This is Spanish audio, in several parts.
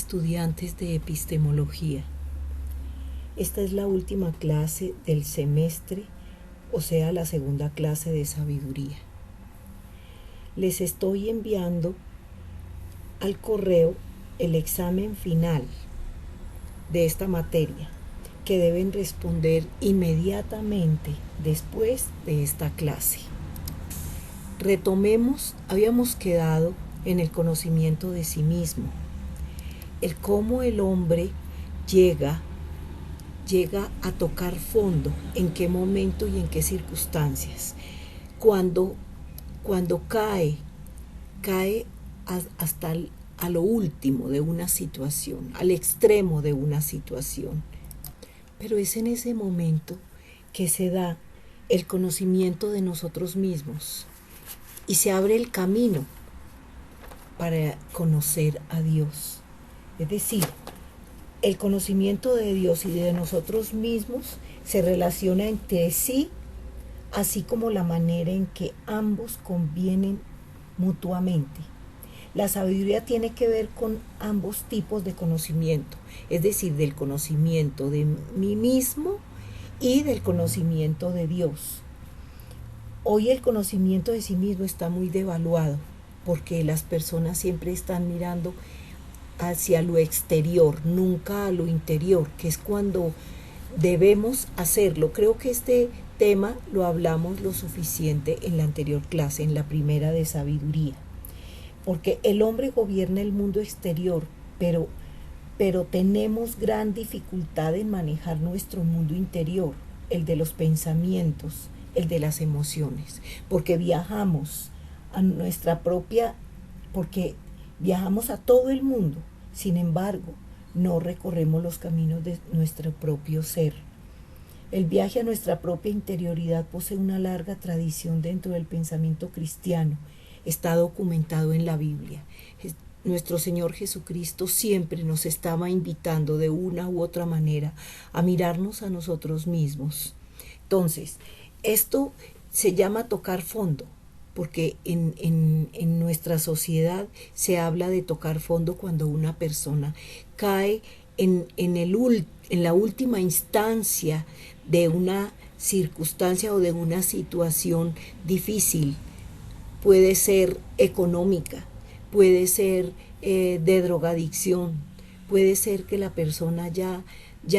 estudiantes de epistemología. Esta es la última clase del semestre, o sea, la segunda clase de sabiduría. Les estoy enviando al correo el examen final de esta materia, que deben responder inmediatamente después de esta clase. Retomemos, habíamos quedado en el conocimiento de sí mismo, el cómo el hombre llega a tocar fondo, en qué momento y en qué circunstancias, cuando cae hasta a lo último de una situación, al extremo de una situación. Pero es en ese momento que se da el conocimiento de nosotros mismos y se abre el camino para conocer a Dios. Es decir, el conocimiento de Dios y de nosotros mismos se relaciona entre sí, así como la manera en que ambos convienen mutuamente. La sabiduría tiene que ver con ambos tipos de conocimiento, es decir, del conocimiento de mí mismo y del conocimiento de Dios. Hoy el conocimiento de sí mismo está muy devaluado porque las personas siempre están mirando hacia lo exterior, nunca a lo interior, que es cuando debemos hacerlo. Creo que este tema lo hablamos lo suficiente en la anterior clase, en la primera de sabiduría, porque el hombre gobierna el mundo exterior, pero tenemos gran dificultad en manejar nuestro mundo interior, el de los pensamientos, el de las emociones, porque viajamos a todo el mundo. Sin embargo, no recorremos los caminos de nuestro propio ser. El viaje a nuestra propia interioridad posee una larga tradición dentro del pensamiento cristiano. Está documentado en la Biblia. Nuestro Señor Jesucristo siempre nos estaba invitando de una u otra manera a mirarnos a nosotros mismos. Entonces, esto se llama tocar fondo, porque en nuestra sociedad se habla de tocar fondo cuando una persona cae en la última instancia de una circunstancia o de una situación difícil. Puede ser económica, puede ser de drogadicción, puede ser que la persona ya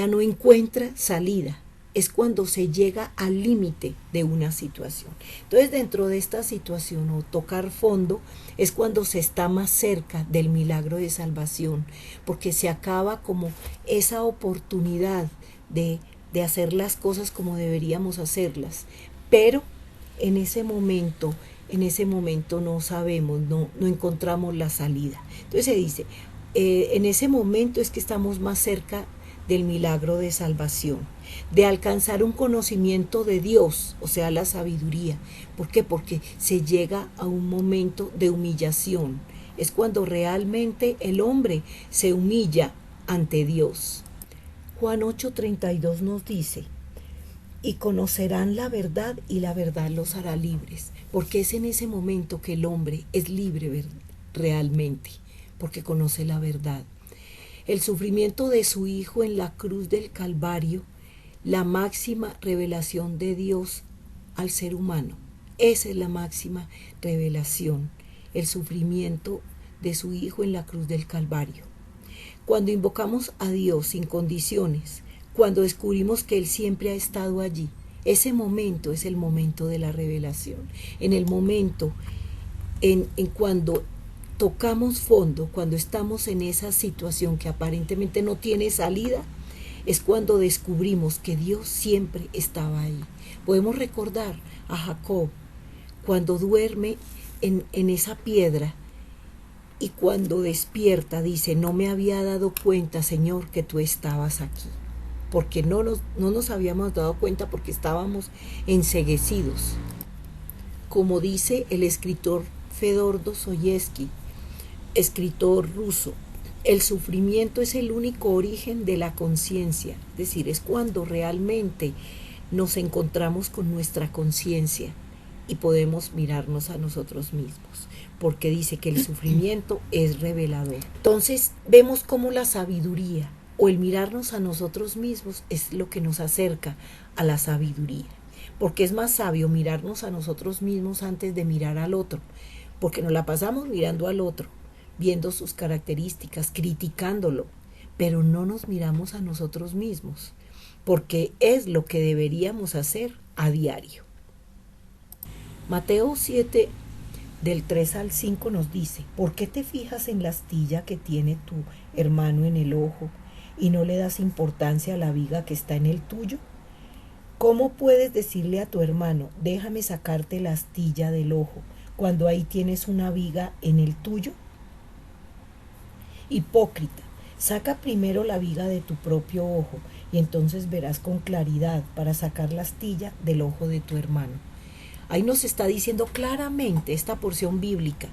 no encuentra salida. Es cuando se llega al límite de una situación. Entonces, dentro de esta situación o tocar fondo es cuando se está más cerca del milagro de salvación, porque se acaba como esa oportunidad de hacer las cosas como deberíamos hacerlas, pero en ese momento no sabemos, no encontramos la salida. Entonces se dice, en ese momento es que estamos más cerca del milagro de salvación, de alcanzar un conocimiento de Dios, o sea, la sabiduría. ¿Por qué? Porque se llega a un momento de humillación. Es cuando realmente el hombre se humilla ante Dios. Juan 8:32 nos dice, y conocerán la verdad y la verdad los hará libres, porque es en ese momento que el hombre es libre realmente, porque conoce la verdad. El sufrimiento de su Hijo en la cruz del Calvario, la máxima revelación de Dios al ser humano. Esa es la máxima revelación, el sufrimiento de su Hijo en la cruz del Calvario. Cuando invocamos a Dios sin condiciones, cuando descubrimos que Él siempre ha estado allí, ese momento es el momento de la revelación. En el momento en cuando tocamos fondo, cuando estamos en esa situación que aparentemente no tiene salida, es cuando descubrimos que Dios siempre estaba ahí. Podemos recordar a Jacob cuando duerme en esa piedra y cuando despierta dice, no me había dado cuenta, Señor, que tú estabas aquí, porque no nos habíamos dado cuenta porque estábamos enceguecidos. Como dice el escritor Fedor Dostoyevski, escritor ruso, el sufrimiento es el único origen de la conciencia, es decir, es cuando realmente nos encontramos con nuestra conciencia y podemos mirarnos a nosotros mismos, porque dice que el sufrimiento es revelador. Entonces vemos cómo la sabiduría o el mirarnos a nosotros mismos es lo que nos acerca a la sabiduría, porque es más sabio mirarnos a nosotros mismos antes de mirar al otro, porque nos la pasamos mirando al otro, viendo sus características, criticándolo, pero no nos miramos a nosotros mismos, porque es lo que deberíamos hacer a diario. Mateo 7, del 3 al 5 nos dice: ¿por qué te fijas en la astilla que tiene tu hermano en el ojo y no le das importancia a la viga que está en el tuyo? ¿Cómo puedes decirle a tu hermano, déjame sacarte la astilla del ojo, cuando ahí tienes una viga en el tuyo? Hipócrita, saca primero la viga de tu propio ojo y entonces verás con claridad para sacar la astilla del ojo de tu hermano. Ahí nos está diciendo claramente esta porción bíblica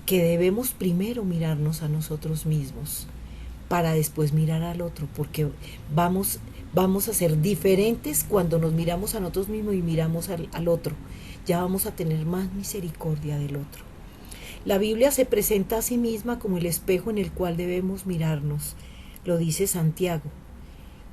que debemos primero mirarnos a nosotros mismos para después mirar al otro, porque vamos a ser diferentes cuando nos miramos a nosotros mismos y miramos al otro. Ya vamos a tener más misericordia del otro. La Biblia se presenta a sí misma como el espejo en el cual debemos mirarnos, lo dice Santiago.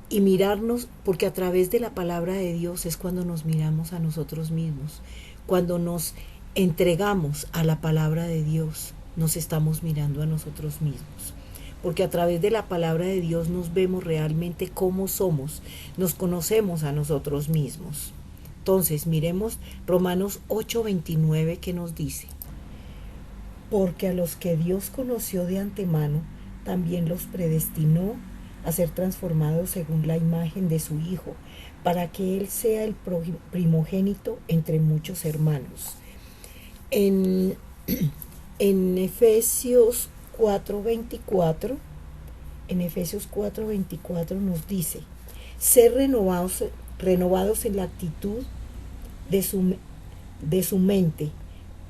Y mirarnos, porque a través de la palabra de Dios es cuando nos miramos a nosotros mismos. Cuando nos entregamos a la palabra de Dios, nos estamos mirando a nosotros mismos. Porque a través de la palabra de Dios nos vemos realmente cómo somos, nos conocemos a nosotros mismos. Entonces, miremos Romanos 8:29 que nos dice: porque a los que Dios conoció de antemano, también los predestinó a ser transformados según la imagen de su Hijo, para que Él sea el primogénito entre muchos hermanos. En Efesios 4:24, nos dice: ser renovados en la actitud de su mente,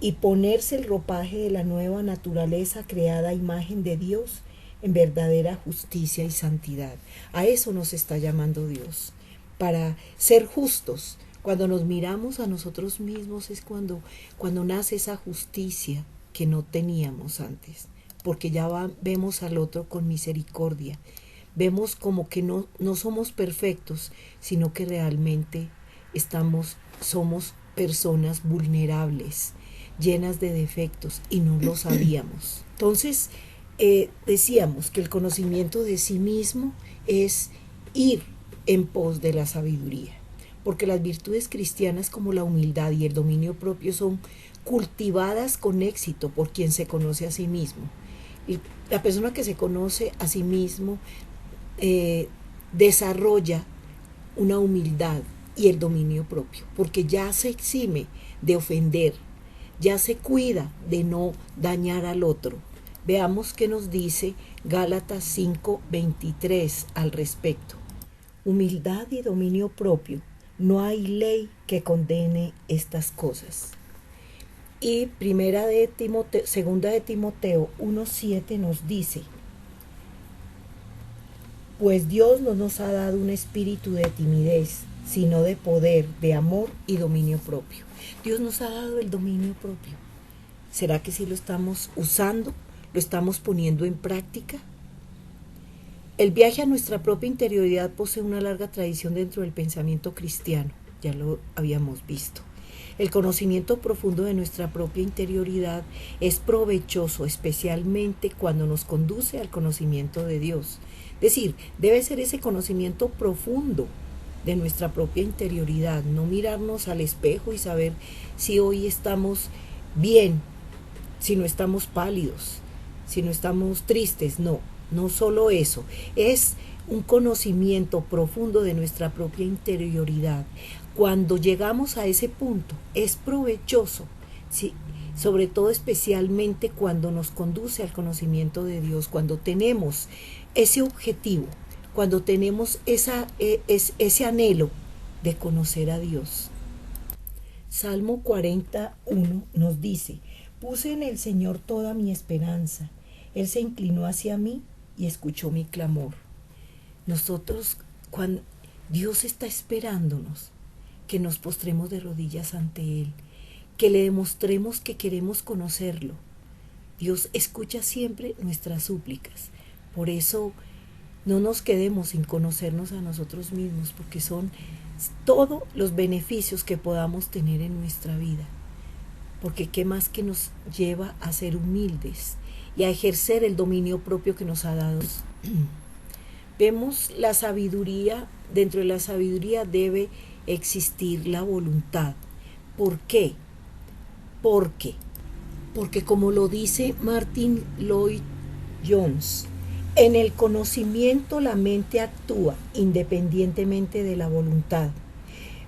y ponerse el ropaje de la nueva naturaleza creada a imagen de Dios en verdadera justicia y santidad. A eso nos está llamando Dios, para ser justos. Cuando nos miramos a nosotros mismos es cuando nace esa justicia que no teníamos antes, porque ya vemos al otro con misericordia. Vemos como que no somos perfectos, sino que realmente somos personas vulnerables, llenas de defectos, y no lo sabíamos. Entonces, decíamos que el conocimiento de sí mismo es ir en pos de la sabiduría, porque las virtudes cristianas como la humildad y el dominio propio son cultivadas con éxito por quien se conoce a sí mismo. Y la persona que se conoce a sí mismo desarrolla una humildad y el dominio propio, porque ya se exime de ofender, ya se cuida de no dañar al otro. Veamos qué nos dice Gálatas 5:23 al respecto. Humildad y dominio propio, no hay ley que condene estas cosas. Y segunda de Timoteo 1:7 nos dice: pues Dios no nos ha dado un espíritu de timidez, sino de poder, de amor y dominio propio. Dios nos ha dado el dominio propio. ¿Será que sí lo estamos usando? ¿Lo estamos poniendo en práctica? El viaje a nuestra propia interioridad posee una larga tradición dentro del pensamiento cristiano, ya lo habíamos visto. El conocimiento profundo de nuestra propia interioridad es provechoso, especialmente cuando nos conduce al conocimiento de Dios. Es decir, debe ser ese conocimiento profundo de nuestra propia interioridad, no mirarnos al espejo y saber si hoy estamos bien, si no estamos pálidos, si no estamos tristes. No solo eso, es un conocimiento profundo de nuestra propia interioridad. Cuando llegamos a ese punto, es provechoso, ¿sí? Sobre todo especialmente cuando nos conduce al conocimiento de Dios, cuando tenemos ese objetivo, cuando tenemos ese anhelo de conocer a Dios. Salmo 41 nos dice: puse en el Señor toda mi esperanza, Él se inclinó hacia mí y escuchó mi clamor. Nosotros, cuando Dios está esperándonos, que nos postremos de rodillas ante Él, que le demostremos que queremos conocerlo. Dios escucha siempre nuestras súplicas. Por eso no nos quedemos sin conocernos a nosotros mismos, porque son todos los beneficios que podamos tener en nuestra vida. Porque qué más que nos lleva a ser humildes y a ejercer el dominio propio que nos ha dado. Vemos la sabiduría, dentro de la sabiduría debe existir la voluntad. ¿Por qué? Porque como lo dice Martin Lloyd Jones, en el conocimiento la mente actúa independientemente de la voluntad,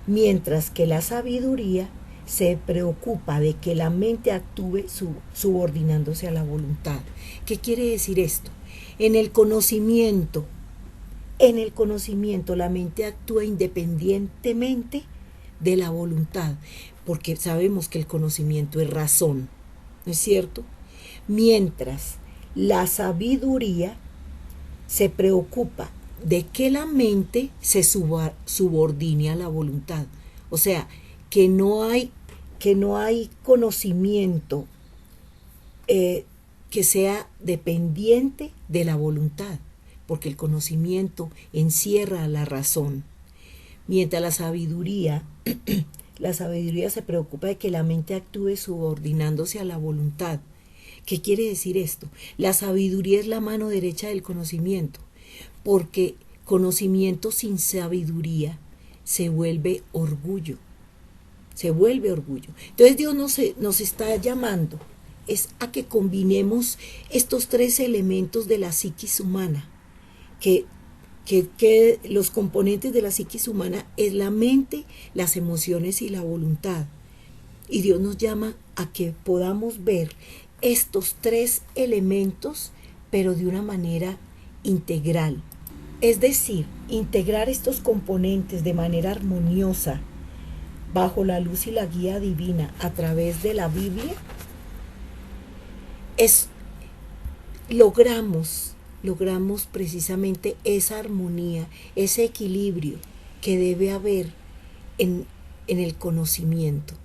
mientras que la sabiduría se preocupa de que la mente actúe subordinándose a la voluntad. ¿Qué quiere decir esto? En el conocimiento la mente actúa independientemente de la voluntad, porque sabemos que el conocimiento es razón, ¿no es cierto? Mientras la sabiduría se preocupa de que la mente se subordine a la voluntad. O sea, que no hay conocimiento que sea dependiente de la voluntad, porque el conocimiento encierra la razón. Mientras la sabiduría se preocupa de que la mente actúe subordinándose a la voluntad. ¿Qué quiere decir esto? La sabiduría es la mano derecha del conocimiento, porque conocimiento sin sabiduría se vuelve orgullo. Entonces Dios nos está llamando es a que combinemos estos tres elementos de la psiquis humana, que los componentes de la psiquis humana es la mente, las emociones y la voluntad. Y Dios nos llama a que podamos ver estos tres elementos, pero de una manera integral. Es decir, integrar estos componentes de manera armoniosa, bajo la luz y la guía divina a través de la Biblia, logramos precisamente esa armonía, ese equilibrio que debe haber en el conocimiento,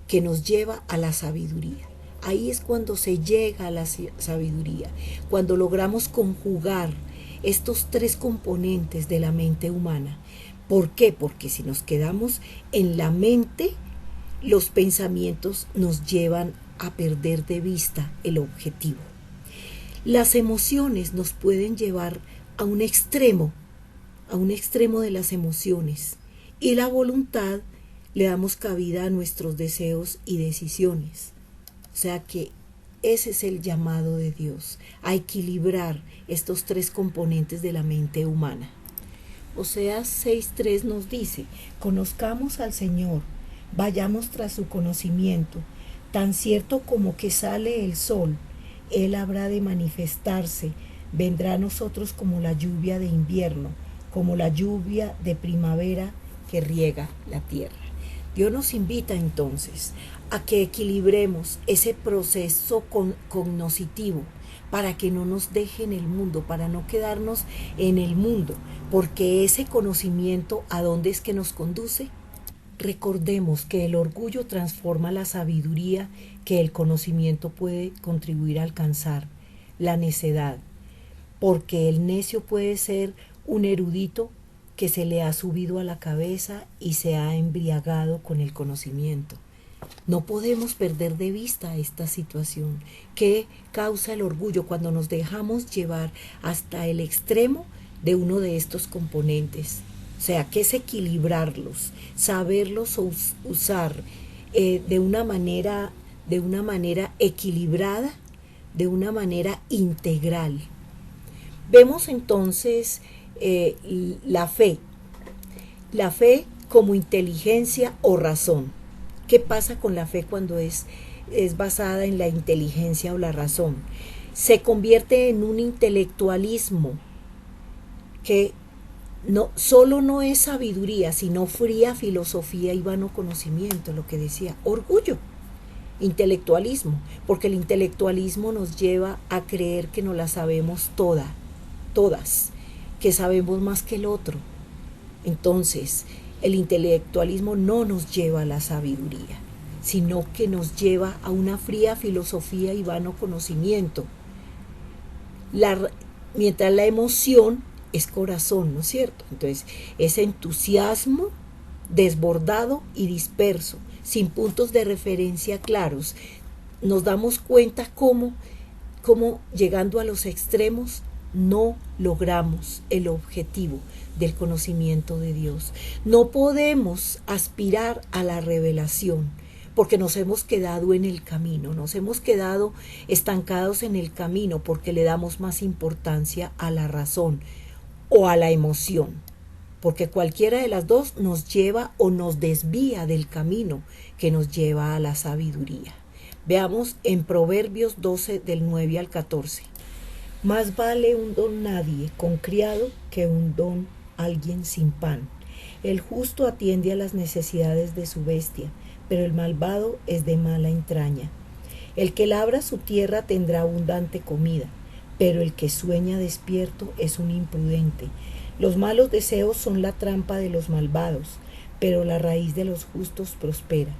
que nos lleva a la sabiduría. Ahí es cuando se llega a la sabiduría, cuando logramos conjugar estos tres componentes de la mente humana. ¿Por qué? Porque si nos quedamos en la mente, los pensamientos nos llevan a perder de vista el objetivo. Las emociones nos pueden llevar a un extremo de las emociones, y la voluntad le damos cabida a nuestros deseos y decisiones. O sea que ese es el llamado de Dios, a equilibrar estos tres componentes de la mente humana. Oseas 6:3 nos dice: conozcamos al Señor, vayamos tras su conocimiento, tan cierto como que sale el sol, Él habrá de manifestarse, vendrá a nosotros como la lluvia de invierno, como la lluvia de primavera que riega la tierra. Dios nos invita entonces a que equilibremos ese proceso cognoscitivo para que no nos deje en el mundo, para no quedarnos en el mundo, porque ese conocimiento, ¿a dónde es que nos conduce? Recordemos que el orgullo transforma la sabiduría que el conocimiento puede contribuir a alcanzar, la necedad, porque el necio puede ser un erudito que se le ha subido a la cabeza y se ha embriagado con el conocimiento. No podemos perder de vista esta situación que causa el orgullo cuando nos dejamos llevar hasta el extremo de uno de estos componentes. O sea, que es equilibrarlos, saberlos usar de una manera equilibrada, de una manera integral. Vemos entonces la fe como inteligencia o razón. ¿Qué pasa con la fe cuando es basada en la inteligencia o la razón? Se convierte en un intelectualismo que solo no es sabiduría, sino fría filosofía y vano conocimiento, lo que decía, orgullo, intelectualismo, porque el intelectualismo nos lleva a creer que nos la sabemos todas, que sabemos más que el otro. Entonces, el intelectualismo no nos lleva a la sabiduría. sino que nos lleva a una fría filosofía y vano conocimiento. Mientras la emoción es corazón, ¿no es cierto? Entonces, es entusiasmo desbordado y disperso, sin puntos de referencia claros. Nos damos cuenta cómo llegando a los extremos no logramos el objetivo del conocimiento de Dios. No podemos aspirar a la revelación porque nos hemos quedado en el camino, nos hemos quedado estancados en el camino porque le damos más importancia a la razón o a la emoción, porque cualquiera de las dos nos lleva o nos desvía del camino que nos lleva a la sabiduría. Veamos en Proverbios 12 del 9 al 14. Más vale un don nadie con criado que un don alguien sin pan. El justo atiende a las necesidades de su bestia, pero el malvado es de mala entraña. El que labra su tierra tendrá abundante comida, pero el que sueña despierto es un imprudente. Los malos deseos son la trampa de los malvados, pero la raíz de los justos prospera.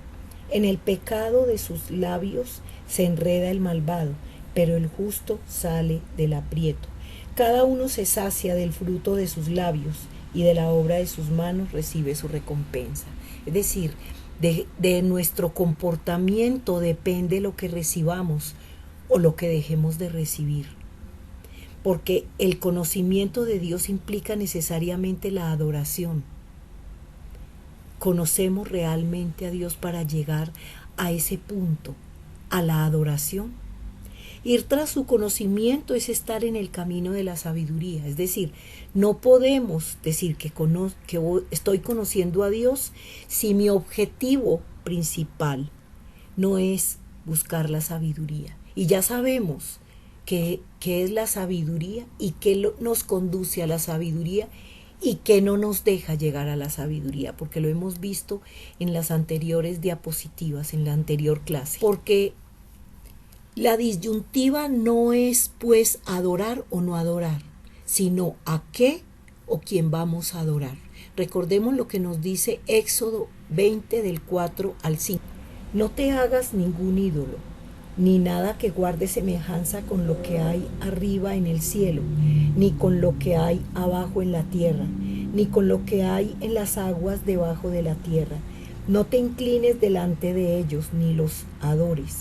En el pecado de sus labios se enreda el malvado, pero el justo sale del aprieto. Cada uno se sacia del fruto de sus labios y de la obra de sus manos recibe su recompensa. Es decir, de nuestro comportamiento depende lo que recibamos o lo que dejemos de recibir. Porque el conocimiento de Dios implica necesariamente la adoración. ¿Conocemos realmente a Dios para llegar a ese punto, a la adoración? Ir tras su conocimiento es estar en el camino de la sabiduría. Es decir, no podemos decir que estoy conociendo a Dios si mi objetivo principal no es buscar la sabiduría. Y ya sabemos qué es la sabiduría y qué nos conduce a la sabiduría y qué no nos deja llegar a la sabiduría, porque lo hemos visto en las anteriores diapositivas, en la anterior clase. Porque la disyuntiva no es pues adorar o no adorar, sino a qué o quién vamos a adorar. Recordemos lo que nos dice Éxodo 20 del 4 al 5. No te hagas ningún ídolo, ni nada que guarde semejanza con lo que hay arriba en el cielo, ni con lo que hay abajo en la tierra, ni con lo que hay en las aguas debajo de la tierra. No te inclines delante de ellos, ni los adores.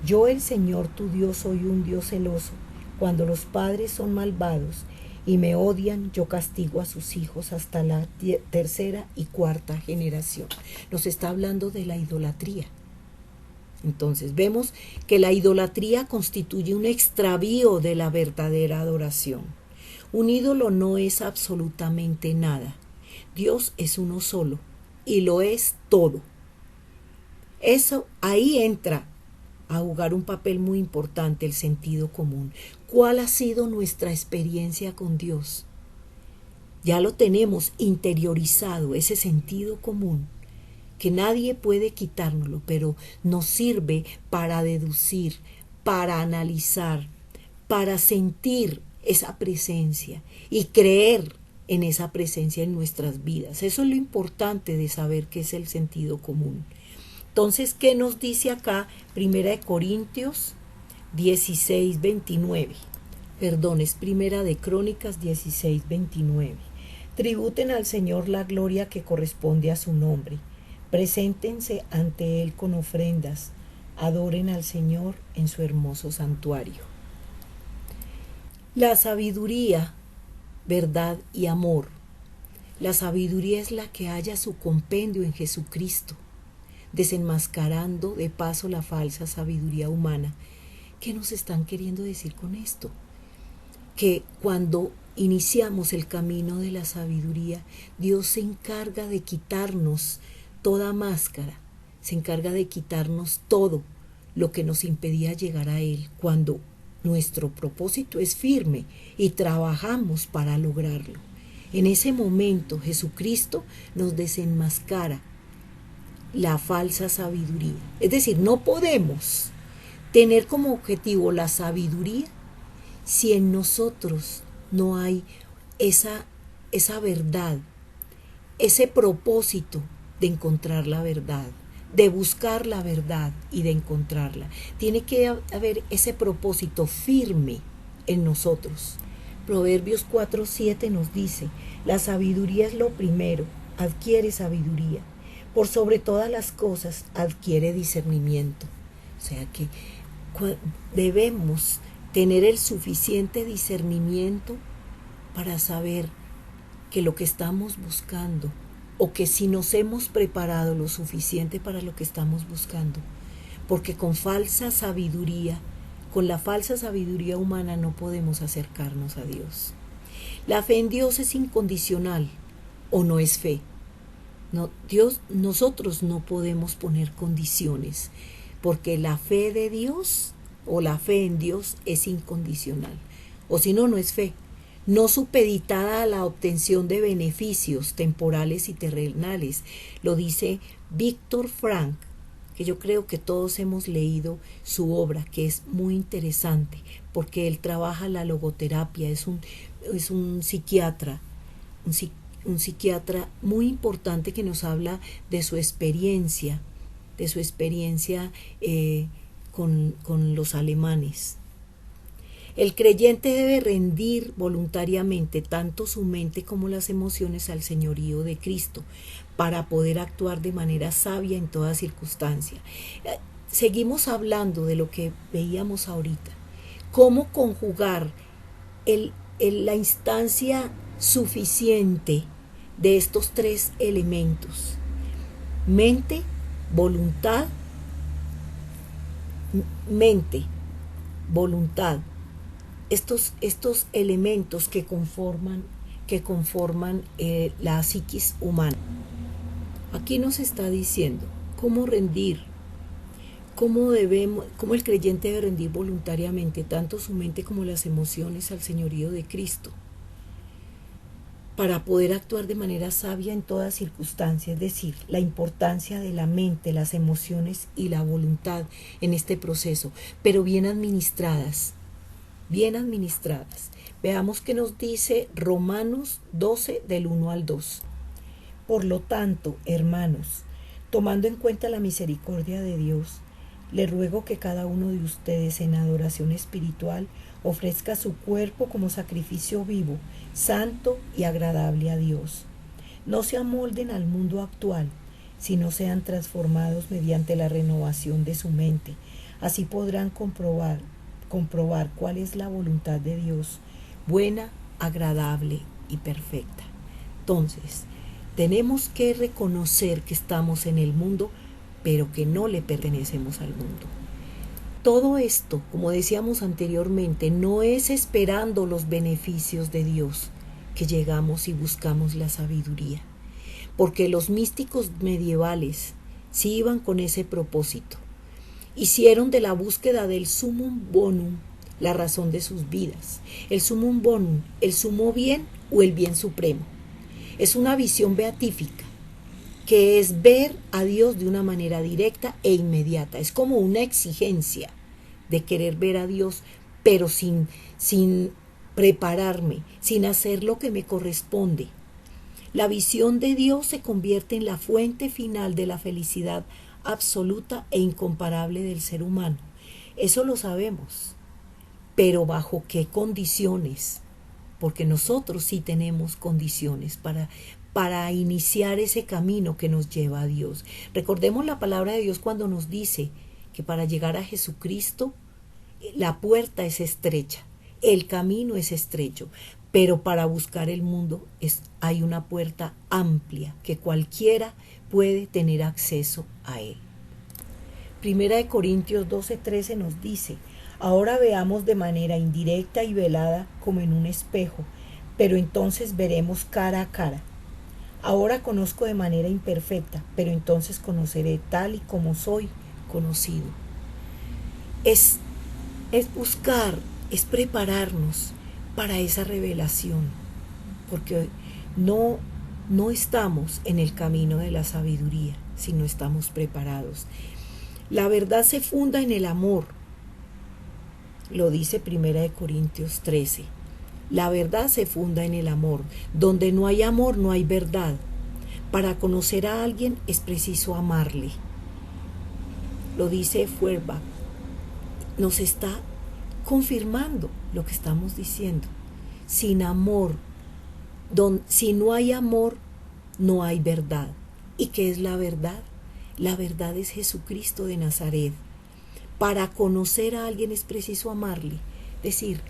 Yo, el Señor tu Dios, soy un Dios celoso. Cuando los padres son malvados y me odian, yo castigo a sus hijos hasta la tercera y cuarta generación. Nos está hablando de la idolatría. Entonces vemos que la idolatría constituye un extravío de la verdadera adoración. Un ídolo no es absolutamente nada. Dios es uno solo y lo es todo. Eso ahí entra a jugar un papel muy importante el sentido común. ¿Cuál ha sido nuestra experiencia con Dios? Ya lo tenemos interiorizado, ese sentido común, que nadie puede quitárnoslo, pero nos sirve para deducir, para analizar, para sentir esa presencia y creer en esa presencia en nuestras vidas. Eso es lo importante de saber qué es el sentido común. Entonces, ¿qué nos dice acá? 1 Corintios 16, 29. Perdón, es 1 Crónicas 16, 29. Tributen al Señor la gloria que corresponde a su nombre. Preséntense ante Él con ofrendas. Adoren al Señor en su hermoso santuario. La sabiduría, verdad y amor. La sabiduría es la que halla su compendio en Jesucristo, desenmascarando de paso la falsa sabiduría humana. ¿Qué nos están queriendo decir con esto? Que cuando iniciamos el camino de la sabiduría, Dios se encarga de quitarnos toda máscara, se encarga de quitarnos todo lo que nos impedía llegar a Él, cuando nuestro propósito es firme y trabajamos para lograrlo. En ese momento Jesucristo nos desenmascara la falsa sabiduría. Es decir, no podemos tener como objetivo la sabiduría si en nosotros no hay esa verdad, ese propósito de encontrar la verdad, de buscar la verdad y de encontrarla. Tiene que haber ese propósito firme en nosotros. Proverbios 4:7 nos dice, la sabiduría es lo primero, adquiere sabiduría. Por sobre todas las cosas, adquiere discernimiento. O sea que debemos tener el suficiente discernimiento para saber que lo que estamos buscando, o que si nos hemos preparado lo suficiente para lo que estamos buscando, porque con la falsa sabiduría humana no podemos acercarnos a Dios. La fe en Dios es incondicional o no es fe. No, nosotros no podemos poner condiciones, porque la fe de Dios o la fe en Dios es incondicional, o si no, no es fe. No supeditada a la obtención de beneficios temporales y terrenales. Lo dice Víctor Frank, que yo creo que todos hemos leído su obra, que es muy interesante, porque él trabaja la logoterapia, es un psiquiatra, un psiquiatra muy importante que nos habla de su experiencia con los alemanes. El creyente debe rendir voluntariamente tanto su mente como las emociones al señorío de Cristo para poder actuar de manera sabia en toda circunstancia. Seguimos hablando de lo que veíamos ahorita. Cómo conjugar la instancia suficiente de estos tres elementos: mente, voluntad, estos elementos que conforman la psiquis humana. Aquí nos está diciendo cómo rendir, cómo el creyente debe rendir voluntariamente tanto su mente como las emociones al señorío de Cristo, para poder actuar de manera sabia en toda circunstancia, es decir, la importancia de la mente, las emociones y la voluntad en este proceso, pero bien administradas. Veamos qué nos dice Romanos 12 del 1 al 2. Por lo tanto, hermanos, tomando en cuenta la misericordia de Dios, le ruego que cada uno de ustedes en adoración espiritual ofrezca su cuerpo como sacrificio vivo, santo y agradable a Dios. No se amolden al mundo actual, sino sean transformados mediante la renovación de su mente. Así podrán comprobar cuál es la voluntad de Dios, buena, agradable y perfecta. Entonces, tenemos que reconocer que estamos en el mundo, pero que no le pertenecemos al mundo. Todo esto, como decíamos anteriormente, no es esperando los beneficios de Dios que llegamos y buscamos la sabiduría, porque los místicos medievales sí iban con ese propósito. Hicieron de la búsqueda del sumum bonum la razón de sus vidas. El sumum bonum, el sumo bien o el bien supremo. Es una visión beatífica, que es ver a Dios de una manera directa e inmediata. Es como una exigencia de querer ver a Dios, pero sin prepararme, sin hacer lo que me corresponde. La visión de Dios se convierte en la fuente final de la felicidad absoluta e incomparable del ser humano. Eso lo sabemos, pero ¿bajo qué condiciones? Porque nosotros sí tenemos condiciones para iniciar ese camino que nos lleva a Dios. Recordemos la palabra de Dios cuando nos dice que para llegar a Jesucristo la puerta es estrecha, el camino es estrecho, pero para buscar el mundo hay una puerta amplia que cualquiera puede tener acceso a él. Primera de Corintios 12:13 nos dice: ahora veamos de manera indirecta y velada como en un espejo, pero entonces veremos cara a cara. Ahora conozco de manera imperfecta, pero entonces conoceré tal y como soy conocido. Es buscar, es prepararnos para esa revelación, porque no estamos en el camino de la sabiduría si no estamos preparados. La verdad se funda en el amor, lo dice Primera de Corintios 13. La verdad se funda en el amor. Donde no hay amor, no hay verdad. Para conocer a alguien es preciso amarle. lo dice Feuerbach, nos está confirmando lo que estamos diciendo. Sin amor, si no hay amor, no hay verdad. ¿Y qué es la verdad? La verdad es Jesucristo de Nazaret. Para conocer a alguien es preciso amarle. Es decir,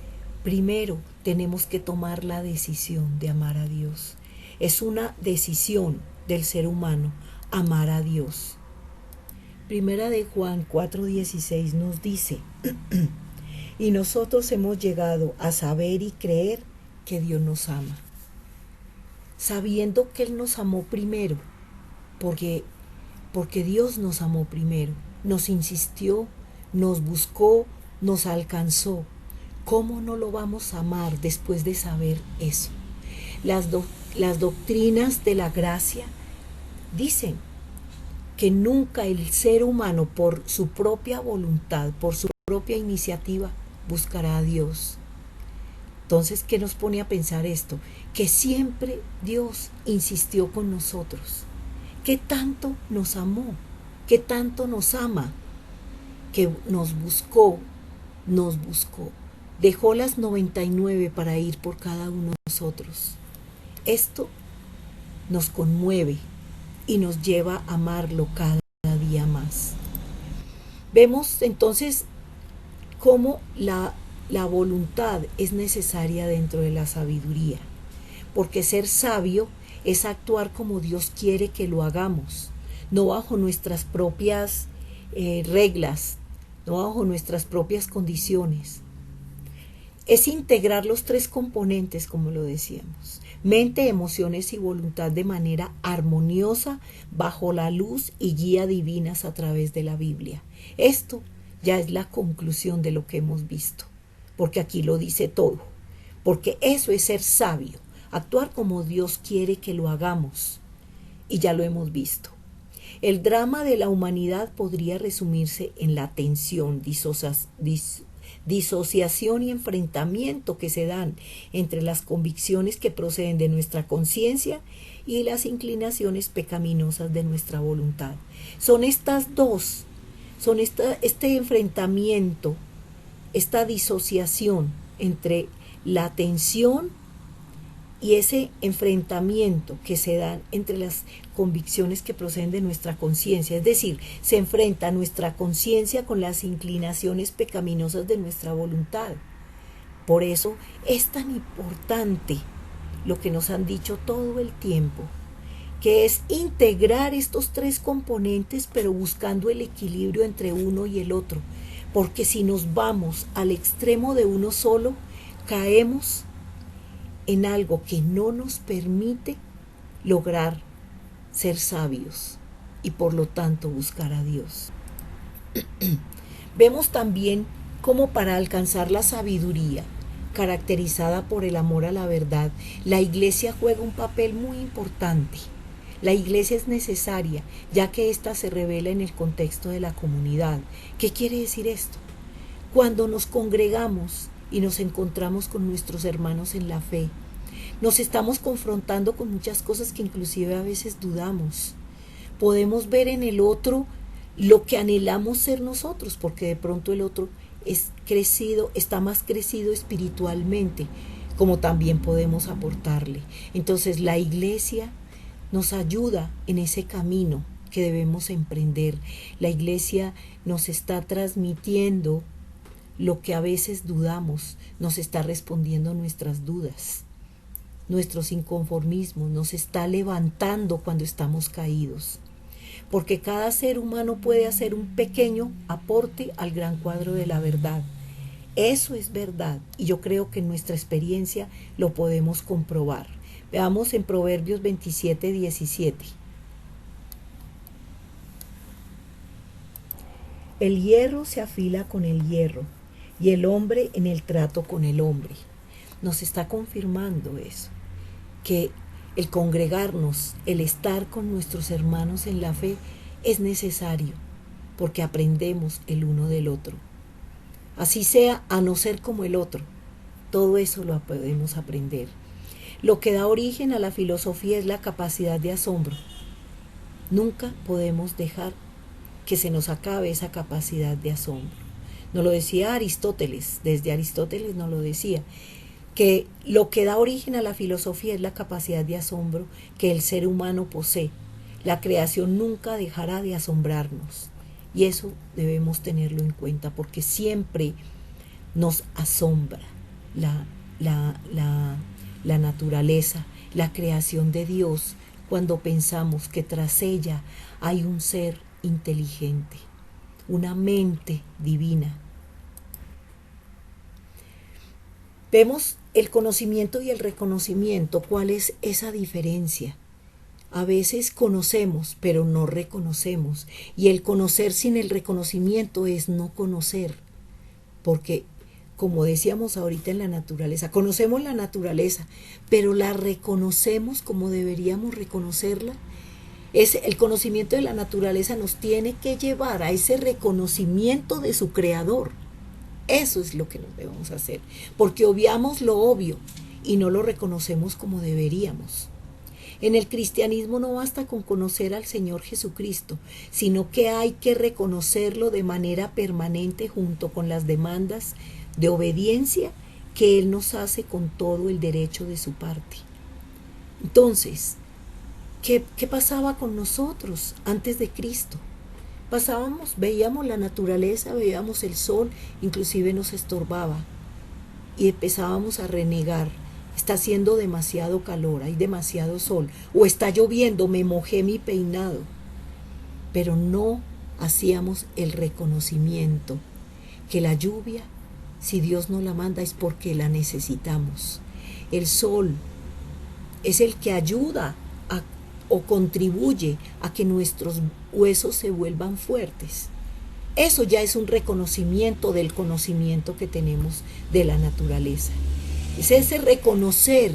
primero tenemos que tomar la decisión de amar a Dios. Es una decisión del ser humano, amar a Dios. Primera de Juan 4:16 nos dice, y nosotros hemos llegado a saber y creer que Dios nos ama, sabiendo que Él nos amó primero, porque Dios nos amó primero, nos insistió, nos buscó, nos alcanzó. ¿Cómo no lo vamos a amar después de saber eso? Las doctrinas de la gracia dicen que nunca el ser humano por su propia voluntad, por su propia iniciativa, buscará a Dios. Entonces, ¿qué nos pone a pensar esto? Que siempre Dios insistió con nosotros, que tanto nos amó, que tanto nos ama, que nos buscó, dejó las 99 para ir por cada uno de nosotros. Esto nos conmueve y nos lleva a amarlo cada día más. Vemos entonces cómo la voluntad es necesaria dentro de la sabiduría, porque ser sabio es actuar como Dios quiere que lo hagamos, no bajo nuestras propias reglas, no bajo nuestras propias condiciones. Es integrar los tres componentes, como lo decíamos, mente, emociones y voluntad de manera armoniosa bajo la luz y guía divinas a través de la Biblia. Esto ya es la conclusión de lo que hemos visto, porque aquí lo dice todo, porque eso es ser sabio, actuar como Dios quiere que lo hagamos, y ya lo hemos visto. El drama de la humanidad podría resumirse en la tensión, disociación y enfrentamiento que se dan entre las convicciones que proceden de nuestra conciencia y las inclinaciones pecaminosas de nuestra voluntad. Son estas dos, este enfrentamiento, esta disociación entre la tensión y ese enfrentamiento que se dan entre las convicciones que proceden de nuestra conciencia, es decir, se enfrenta nuestra conciencia con las inclinaciones pecaminosas de nuestra voluntad. Por eso es tan importante lo que nos han dicho todo el tiempo, que es integrar estos tres componentes, pero buscando el equilibrio entre uno y el otro, porque si nos vamos al extremo de uno solo, caemos en algo que no nos permite lograr ser sabios y por lo tanto buscar a Dios. Vemos también cómo para alcanzar la sabiduría, caracterizada por el amor a la verdad, la Iglesia juega un papel muy importante. La Iglesia es necesaria, ya que ésta se revela en el contexto de la comunidad. ¿Qué quiere decir esto? Cuando nos congregamos y nos encontramos con nuestros hermanos en la fe, nos estamos confrontando con muchas cosas que inclusive a veces dudamos. Podemos ver en el otro lo que anhelamos ser nosotros, porque de pronto el otro está más crecido espiritualmente, como también podemos aportarle. Entonces la Iglesia nos ayuda en ese camino que debemos emprender. La Iglesia nos está transmitiendo lo que a veces dudamos, nos está respondiendo nuestras dudas, nuestros inconformismos, nos está levantando cuando estamos caídos, porque cada ser humano puede hacer un pequeño aporte al gran cuadro de la verdad. Eso es verdad, y yo creo que en nuestra experiencia lo podemos comprobar. Veamos en Proverbios 27:17. El hierro se afila con el hierro, y el hombre en el trato con el hombre. Nos está confirmando eso, que el congregarnos, el estar con nuestros hermanos en la fe es necesario, porque aprendemos el uno del otro. Así sea a no ser como el otro, todo eso lo podemos aprender. Lo que da origen a la filosofía es la capacidad de asombro. Nunca podemos dejar que se nos acabe esa capacidad de asombro. Nos lo decía Aristóteles, desde Aristóteles nos lo decía, que lo que da origen a la filosofía es la capacidad de asombro que el ser humano posee. La creación nunca dejará de asombrarnos y eso debemos tenerlo en cuenta porque siempre nos asombra la naturaleza, la creación de Dios, cuando pensamos que tras ella hay un ser inteligente, una mente divina. Vemos el conocimiento y el reconocimiento. ¿Cuál es esa diferencia? A veces conocemos, pero no reconocemos. Y el conocer sin el reconocimiento es no conocer. Porque, como decíamos ahorita en la naturaleza, conocemos la naturaleza, pero la reconocemos como deberíamos reconocerla. El conocimiento de la naturaleza nos tiene que llevar a ese reconocimiento de su creador. Eso es lo que nos debemos hacer, porque obviamos lo obvio y no lo reconocemos como deberíamos. En el cristianismo no basta con conocer al Señor Jesucristo, sino que hay que reconocerlo de manera permanente junto con las demandas de obediencia que Él nos hace con todo el derecho de su parte. Entonces, ¿qué pasaba con nosotros antes de Cristo? Pasábamos, veíamos la naturaleza, veíamos el sol, inclusive nos estorbaba y empezábamos a renegar. Está haciendo demasiado calor, hay demasiado sol, o está lloviendo, me mojé mi peinado. Pero no hacíamos el reconocimiento que la lluvia, si Dios nos la manda, es porque la necesitamos. El sol es el que ayuda o contribuye a que nuestros huesos se vuelvan fuertes. Eso ya es un reconocimiento del conocimiento que tenemos de la naturaleza. Es ese reconocer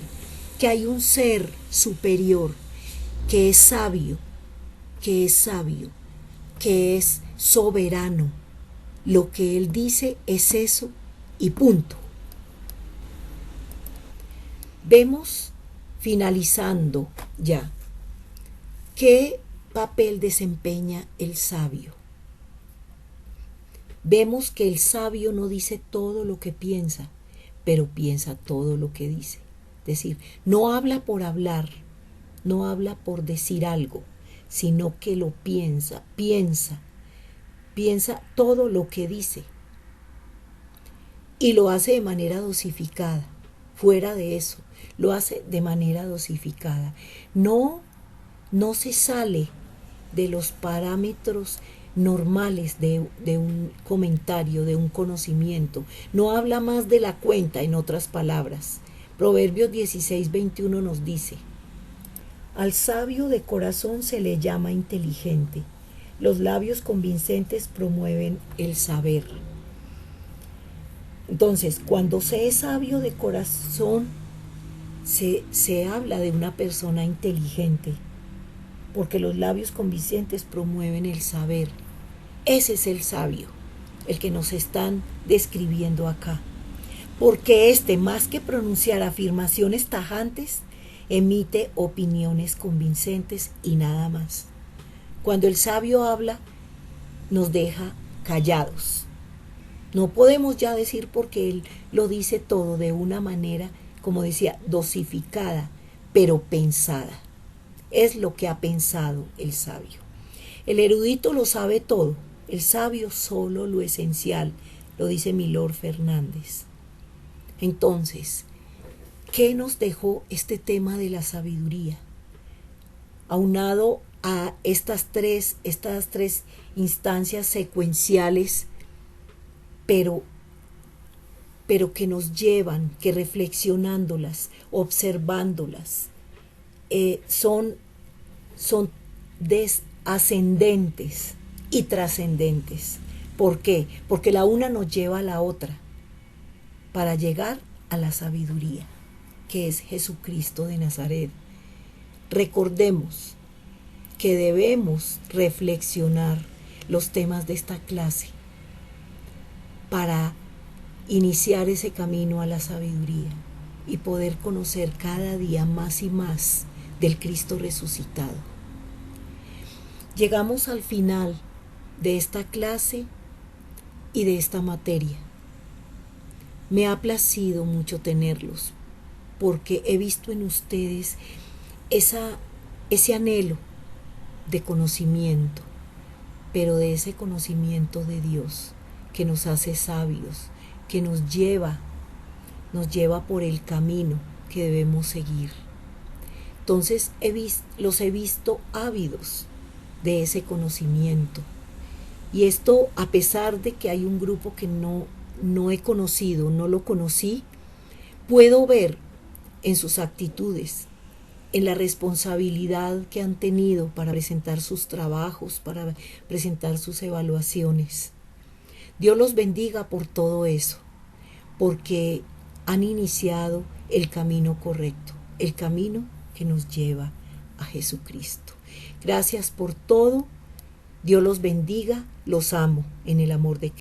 que hay un ser superior, que es sabio, que es soberano. Lo que Él dice es eso y punto. Vemos, finalizando ya, ¿qué papel desempeña el sabio? Vemos que el sabio no dice todo lo que piensa, pero piensa todo lo que dice. Es decir, no habla por hablar, no habla por decir algo, sino que lo piensa todo lo que dice. Y lo hace de manera dosificada. Fuera de eso, lo hace de manera dosificada. No se sale de los parámetros normales de un comentario, de un conocimiento. No habla más de la cuenta, en otras palabras. Proverbios 16:21 nos dice: al sabio de corazón se le llama inteligente. Los labios convincentes promueven el saber. Entonces, cuando se es sabio de corazón, se habla de una persona inteligente, porque los labios convincentes promueven el saber. Ese es el sabio, el que nos están describiendo acá. Porque más que pronunciar afirmaciones tajantes, emite opiniones convincentes y nada más. Cuando el sabio habla, nos deja callados. No podemos ya decir porque él lo dice todo de una manera, como decía, dosificada, pero pensada. Es lo que ha pensado el sabio. El erudito lo sabe todo, el sabio solo lo esencial, lo dice Milor Fernández. Entonces, ¿qué nos dejó este tema de la sabiduría? Aunado a estas tres instancias secuenciales, pero que nos llevan, que reflexionándolas, observándolas, son ascendentes y trascendentes. ¿Por qué? Porque la una nos lleva a la otra para llegar a la sabiduría, que es Jesucristo de Nazaret. Recordemos que debemos reflexionar los temas de esta clase para iniciar ese camino a la sabiduría y poder conocer cada día más y más del Cristo resucitado. Llegamos al final de esta clase y de esta materia. Me ha placido mucho tenerlos porque he visto en ustedes ese anhelo de conocimiento, pero de ese conocimiento de Dios que nos hace sabios, que nos lleva por el camino que debemos seguir. Entonces los he visto ávidos de ese conocimiento. Y esto a pesar de que hay un grupo que no he conocido, no lo conocí, puedo ver en sus actitudes, en la responsabilidad que han tenido para presentar sus trabajos, para presentar sus evaluaciones. Dios los bendiga por todo eso, porque han iniciado el camino correcto, el camino que nos lleva a Jesucristo. Gracias por todo. Dios los bendiga. Los amo en el amor de Cristo.